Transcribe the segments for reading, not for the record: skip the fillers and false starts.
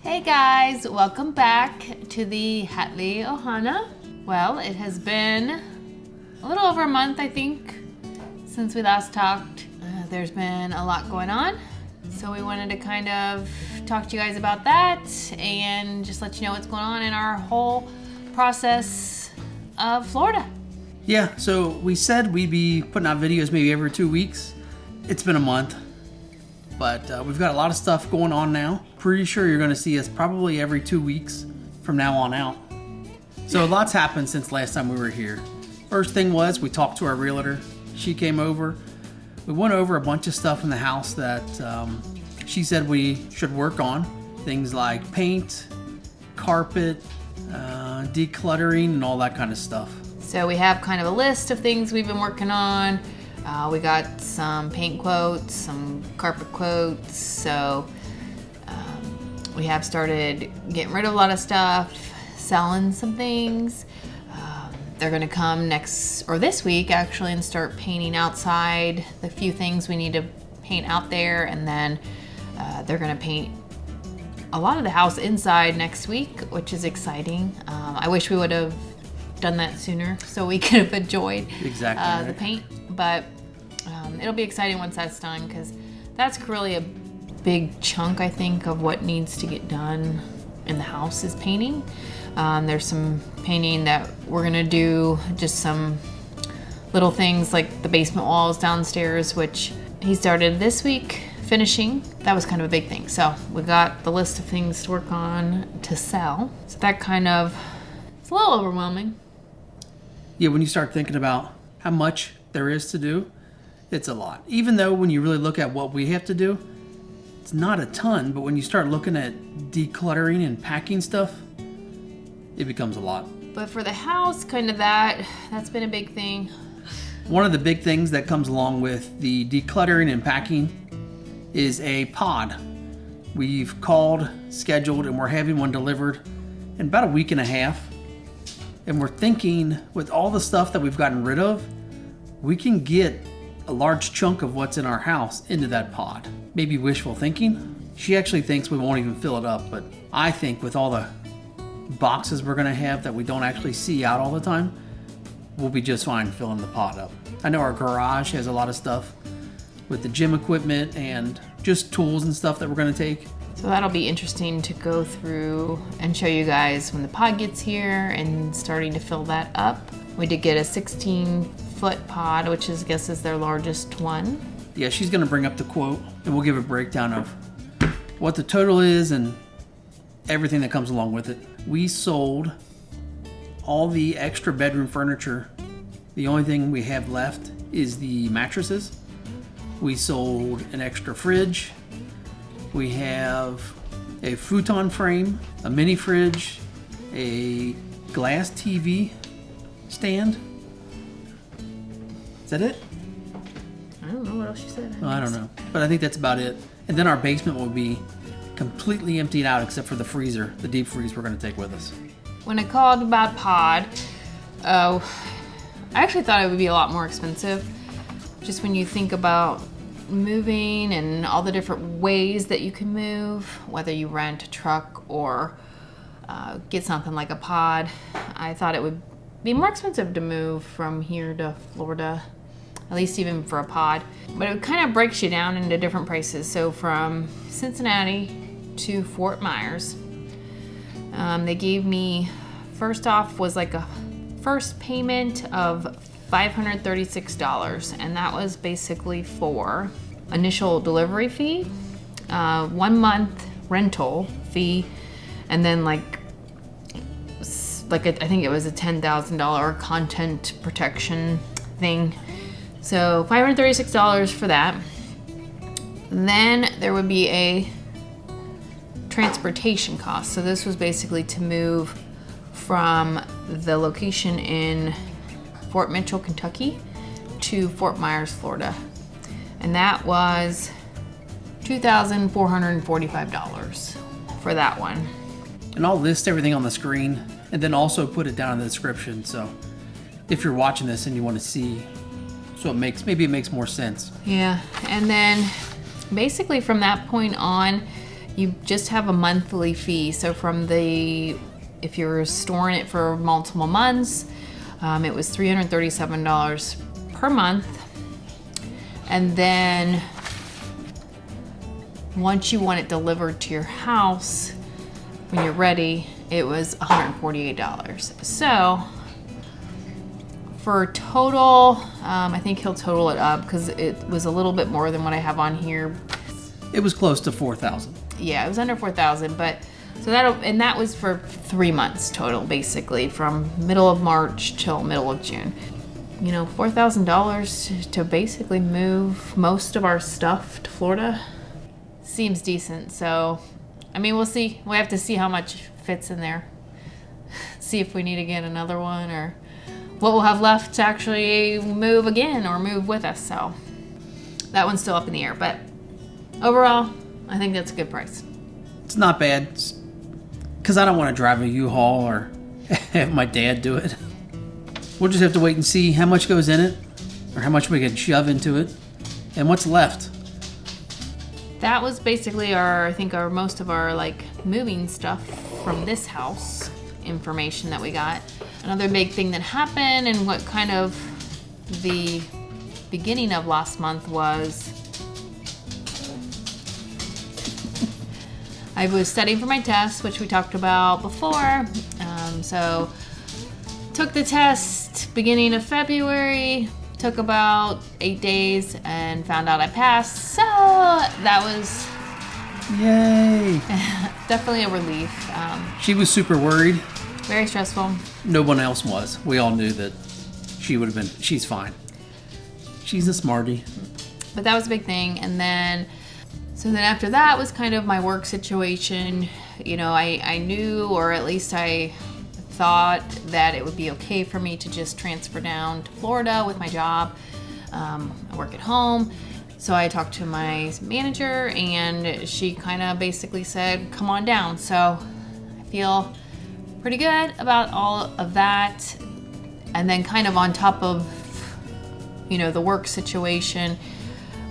Hey guys, welcome back to the Hatley Ohana. Well, it has been a little over a month, I think, since we last talked. There's been a lot going on, so we wanted to kind of talk to you guys about that and just let you know what's going on in our whole process of Florida. Yeah, so we said we'd be putting out videos maybe every 2 weeks. It's been a month, but we've got a lot of stuff going on now. Pretty sure you're going to see us probably every 2 weeks from now on out. So a lot's happened since last time we were here. First thing was we talked to our realtor. She came over. We went over a bunch of stuff in the house that she said we should work on. Things like paint, carpet, decluttering, and all that kind of stuff. So we have kind of a list of things we've been working on. We got some paint quotes, some carpet quotes. So we have started getting rid of a lot of stuff, selling some things. They're gonna come this week actually, and start painting outside the few things we need to paint out there. And then they're gonna paint a lot of the house inside next week, which is exciting. I wish we would have done that sooner so we could have enjoyed the paint, but it'll be exciting once that's done, because that's really a big chunk, I think, of what needs to get done in the house is painting. There's some painting that we're gonna do, just some little things like the basement walls downstairs, which he started this week finishing. That was kind of a big thing. So we got the list of things to work on to sell. So that kind of, it's a little overwhelming. Yeah, when you start thinking about how much there is to do, it's a lot. Even though when you really look at what we have to do, it's not a ton, but when you start looking at decluttering and packing stuff, it becomes a lot. But for the house, kind of that's been a big thing. One of the big things that comes along with the decluttering and packing is a pod. We've called, scheduled, and we're having one delivered in about a week and a half. And we're thinking, with all the stuff that we've gotten rid of, we can get a large chunk of what's in our house into that pod. Maybe wishful thinking. She actually thinks we won't even fill it up, but I think with all the boxes we're gonna have that we don't actually see out all the time, we'll be just fine filling the pod up. I know our garage has a lot of stuff with the gym equipment and just tools and stuff that we're gonna take. So that'll be interesting to go through and show you guys when the pod gets here and starting to fill that up. We did get a 16-foot pod, which I guess is their largest one. Yeah, she's gonna bring up the quote and we'll give a breakdown of what the total is and everything that comes along with it. We sold all the extra bedroom furniture. The only thing we have left is the mattresses. We sold an extra fridge. We have a futon frame, a mini fridge, a glass TV stand. Is that it? I don't know what else she said. I don't know, but I think that's about it. And then our basement will be completely emptied out except for the freezer, the deep freeze we're gonna take with us. When I called about pod, I actually thought it would be a lot more expensive. Just when you think about moving and all the different ways that you can move, whether you rent a truck or get something like a pod, I thought it would be more expensive to move from here to Florida, at least even for a pod. But it kind of breaks you down into different prices. So from Cincinnati to Fort Myers, they gave me, first off was like a first payment of $536, and that was basically for initial delivery fee, 1 month rental fee, and then like I think it was a $10,000 content protection thing. So $536 for that. Then there would be a transportation cost. So this was basically to move from the location in Fort Mitchell, Kentucky to Fort Myers, Florida. And that was $2,445 for that one. And I'll list everything on the screen and then also put it down in the description. So if you're watching this and you want to see, so maybe it makes more sense. Yeah, and then basically from that point on, you just have a monthly fee. So if you're storing it for multiple months, it was $337 per month. And then once you want it delivered to your house, when you're ready, it was $148. So for total, I think he'll total it up because it was a little bit more than what I have on here. It was close to 4,000. Yeah, it was under 4,000, but so that was for 3 months total, basically from middle of March till middle of June. You know, $4,000 to basically move most of our stuff to Florida seems decent. So, I mean, we'll see. We have to see how much fits in there. See if we need to get another one or what we'll have left to actually move again or move with us. So that one's still up in the air, but overall, I think that's a good price. It's not bad because I don't want to drive a U-Haul or have my dad do it. We'll just have to wait and see how much goes in it or how much we can shove into it and what's left. That was basically most of our like moving stuff from this house information that we got. Another big thing that happened and what kind of the beginning of last month was I was studying for my test, which we talked about before. So took the test beginning of February, took about 8 days and found out I passed. So that was Yay! definitely a relief. She was super worried. Very stressful. No one else was. We all knew that she's fine. She's a smarty. But that was a big thing. And then after that was kind of my work situation. You know, I knew, or at least I thought that it would be okay for me to just transfer down to Florida with my job. I work at home. So I talked to my manager and she kind of basically said, come on down. So I feel pretty good about all of that. And then kind of on top of, you know, the work situation,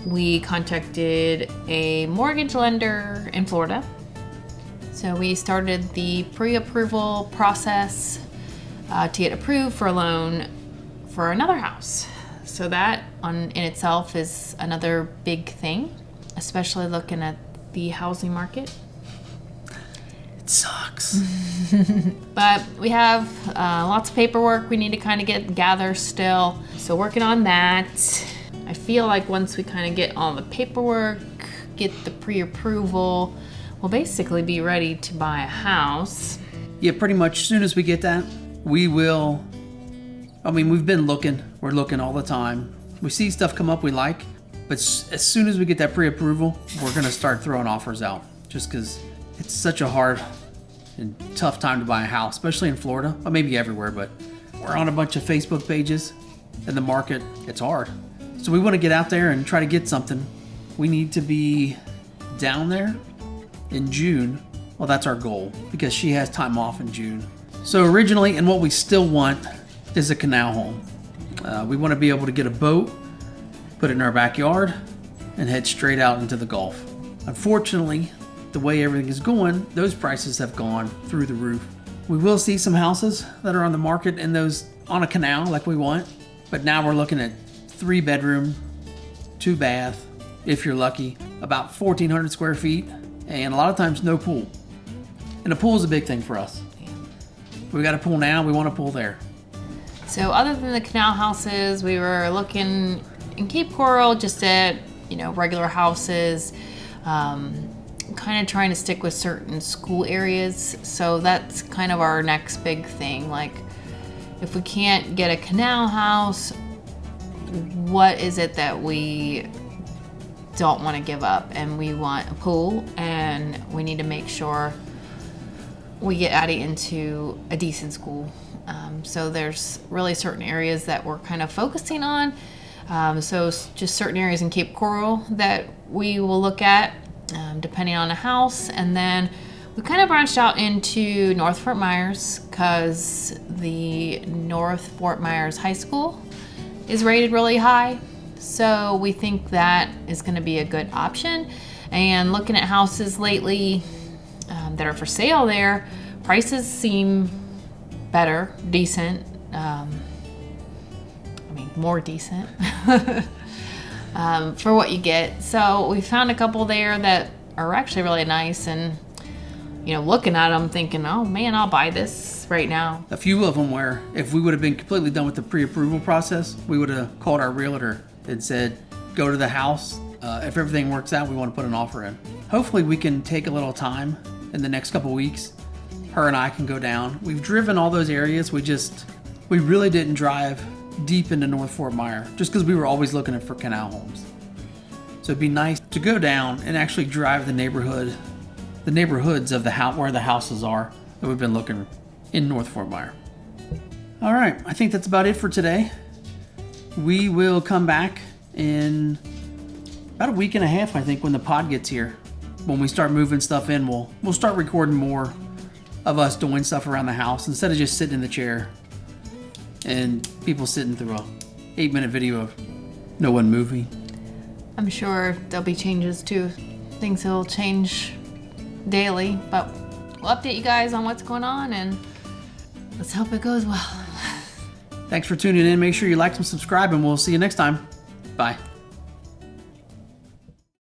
we contacted a mortgage lender in Florida. So we started the pre-approval process to get approved for a loan for another house. So that in itself is another big thing, especially looking at the housing market. It sucks. But we have lots of paperwork we need to kind of gather still. So working on that. I feel like once we kind of get all the paperwork, get the pre-approval, we'll basically be ready to buy a house. Yeah, pretty much. As soon as we get that, we will. I mean, we've been looking. We're looking all the time. We see stuff come up we like, but as soon as we get that pre-approval, we're going to start throwing offers out just because it's such a hard and tough time to buy a house, especially in Florida, or maybe everywhere, but we're on a bunch of Facebook pages and the market, it's hard. So we want to get out there and try to get something. We need to be down there in June. Well, that's our goal because she has time off in June. So originally, and what we still want is a canal home. We want to be able to get a boat, put it in our backyard, and head straight out into the Gulf. Unfortunately, the way everything is going, those prices have gone through the roof. We will see some houses that are on the market and those on a canal like we want, but now we're looking at 3-bedroom, 2-bath, if you're lucky, about 1,400 square feet, and a lot of times no pool. And a pool is a big thing for us. We got a pool now, we want a pool there. So other than the canal houses, we were looking in Cape Coral just at, you know, regular houses, kind of trying to stick with certain school areas. So that's kind of our next big thing. Like, if we can't get a canal house, what is it that we don't want to give up? And we want a pool, and we need to make sure we get Addie into a decent school. So there's really certain areas that we're kind of focusing on. So just certain areas in Cape Coral that we will look at depending on the house. And then we kind of branched out into North Fort Myers because the North Fort Myers High School is rated really high. So we think that is going to be a good option. And looking at houses lately that are for sale there, prices seem better, decent. More decent for what you get. So we found a couple there that are actually really nice, and looking at them thinking, oh man, I'll buy this right now. A few of them where if we would have been completely done with the pre-approval process, we would have called our realtor and said, go to the house. If everything works out, we want to put an offer in. Hopefully we can take a little time in the next couple weeks. Her and I can go down. We've driven all those areas. We really didn't drive deep into North Fort Myers just because we were always looking for canal homes. So it'd be nice to go down and actually drive the neighborhoods of the house where the houses are that we've been looking in North Fort Myers. All right, I think that's about it for today. We will come back in about a week and a half, I think, when the pod gets here. When we start moving stuff in, we'll start recording more of us doing stuff around the house instead of just sitting in the chair and people sitting through a 8-minute video of no one moving. I'm sure there'll be changes too. Things will change daily, but we'll update you guys on what's going on, and let's hope it goes well. Thanks for tuning in. Make sure you like and subscribe, and we'll see you next time. Bye.